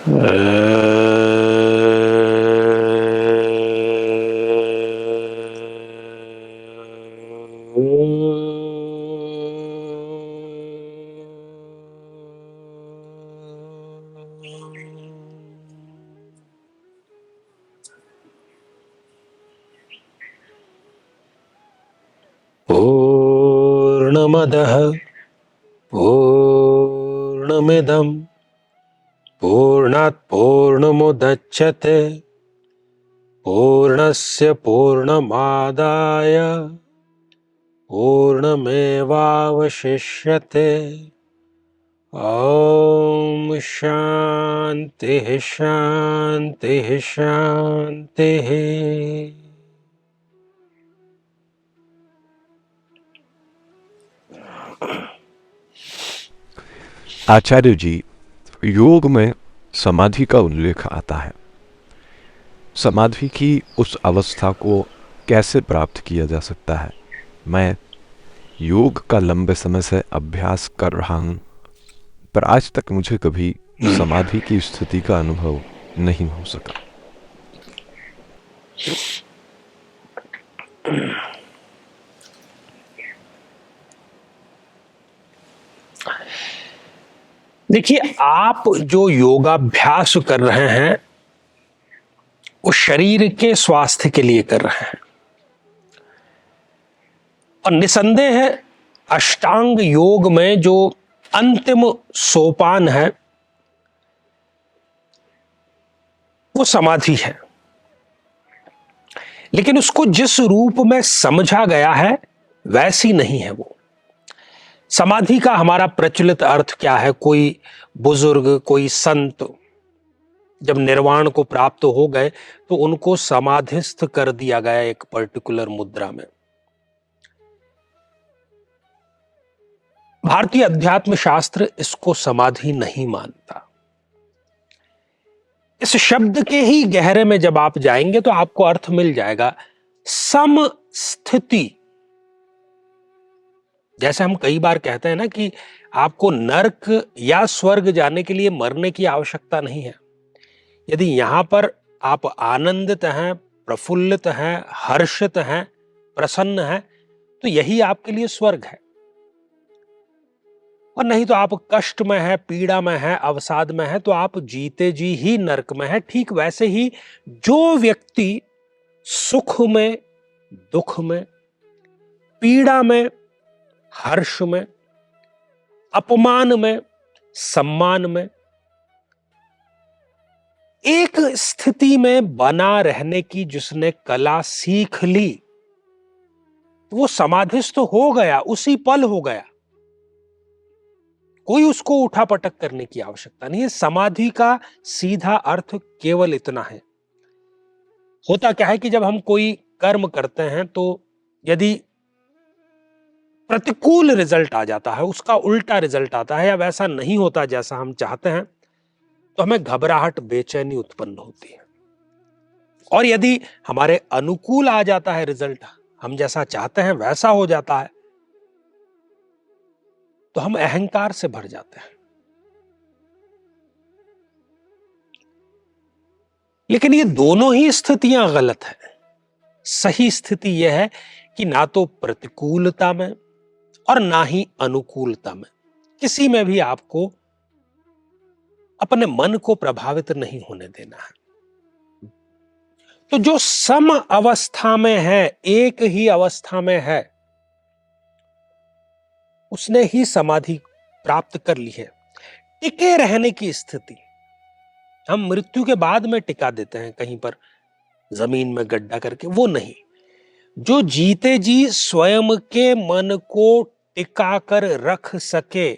पूर्णमदः पूर्णमिदं पूर्णात् पूर्णमुदच्यते पूर्णस्य पूर्णमादाय पूर्णमेवावशिष्यते। ओम शांतिः शांतिः शांतिः। आचार्य जी, योग में समाधि का उल्लेख आता है। समाधि की उस अवस्था को कैसे प्राप्त किया जा सकता है? मैं योग का लंबे समय से अभ्यास कर रहा हूँ, पर आज तक मुझे कभी समाधि की स्थिति का अनुभव नहीं हो सका। देखिए, आप जो योगाभ्यास कर रहे हैं वो शरीर के स्वास्थ्य के लिए कर रहे हैं, और निसंदेह है अष्टांग योग में जो अंतिम सोपान है वो समाधि है। लेकिन उसको जिस रूप में समझा गया है वैसी नहीं है वो। समाधि का हमारा प्रचलित अर्थ क्या है? कोई बुजुर्ग, कोई संत जब निर्वाण को प्राप्त हो गए तो उनको समाधिस्थ कर दिया गया एक पर्टिकुलर मुद्रा में। भारतीय अध्यात्म शास्त्र इसको समाधि नहीं मानता। इस शब्द के ही गहरे में जब आप जाएंगे तो आपको अर्थ मिल जाएगा। समस्थिति, जैसे हम कई बार कहते हैं ना कि आपको नर्क या स्वर्ग जाने के लिए मरने की आवश्यकता नहीं है। यदि यहां पर आप आनंदित हैं, प्रफुल्लित हैं, हर्षित हैं, प्रसन्न हैं, तो यही आपके लिए स्वर्ग है। और नहीं तो आप कष्ट में है, पीड़ा में है, अवसाद में है, तो आप जीते जी ही नरक में है। ठीक वैसे ही जो व्यक्ति सुख में, दुख में, पीड़ा में, हर्ष में, अपमान में, सम्मान में, एक स्थिति में बना रहने की जिसने कला सीख ली, वो समाधिस्थ हो गया, उसी पल हो गया। कोई उसको उठा पटक करने की आवश्यकता नहीं है। समाधि का सीधा अर्थ केवल इतना है। होता क्या है कि जब हम कोई कर्म करते हैं तो यदि प्रतिकूल रिजल्ट आ जाता है, उसका उल्टा रिजल्ट आता है, या वैसा नहीं होता जैसा हम चाहते हैं, तो हमें घबराहट, बेचैनी उत्पन्न होती है। और यदि हमारे अनुकूल आ जाता है रिजल्ट, हम जैसा चाहते हैं वैसा हो जाता है, तो हम अहंकार से भर जाते हैं। लेकिन ये दोनों ही स्थितियां गलत है। सही स्थिति यह है कि ना तो प्रतिकूलता में और ना ही अनुकूलता में, किसी में भी आपको अपने मन को प्रभावित नहीं होने देना है। तो जो सम अवस्था में है, एक ही अवस्था में है, उसने ही समाधि प्राप्त कर ली है। टिके रहने की स्थिति हम मृत्यु के बाद में टिका देते हैं कहीं पर जमीन में गड्ढा करके, वो नहीं। जो जीते जी स्वयं के मन को टिका कर रख सके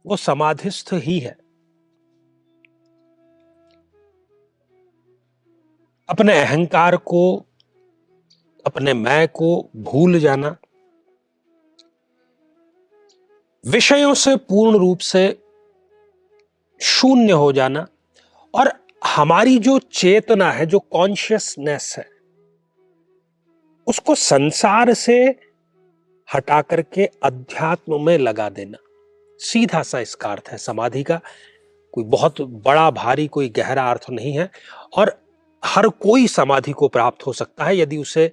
वो समाधिस्थ ही है। अपने अहंकार को, अपने मैं को भूल जाना, विषयों से पूर्ण रूप से शून्य हो जाना, और हमारी जो चेतना है, जो कॉन्शियसनेस है, उसको संसार से हटा करके अध्यात्म में लगा देना, सीधा सा इसका अर्थ है समाधि का। कोई बहुत बड़ा भारी कोई गहरा अर्थ नहीं है और हर कोई समाधि को प्राप्त हो सकता है यदि उसे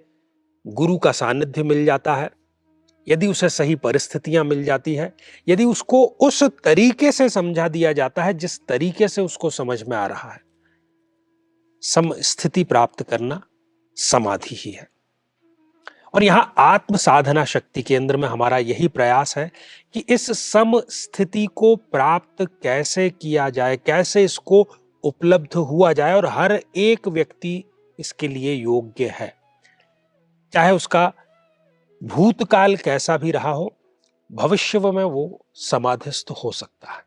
गुरु का सानिध्य मिल जाता है, यदि उसे सही परिस्थितियां मिल जाती है, यदि उसको उस तरीके से समझा दिया जाता है जिस तरीके से उसको समझ में आ रहा है। सम स्थिति प्राप्त करना समाधि ही है। और यहां आत्म साधना शक्ति केंद्र में हमारा यही प्रयास है कि इस सम स्थिति को प्राप्त कैसे किया जाए, कैसे इसको उपलब्ध हुआ जाए और हर एक व्यक्ति इसके लिए योग्य है, चाहे उसका भूतकाल कैसा भी रहा हो, भविष्य में वो समाधिस्थ हो सकता है।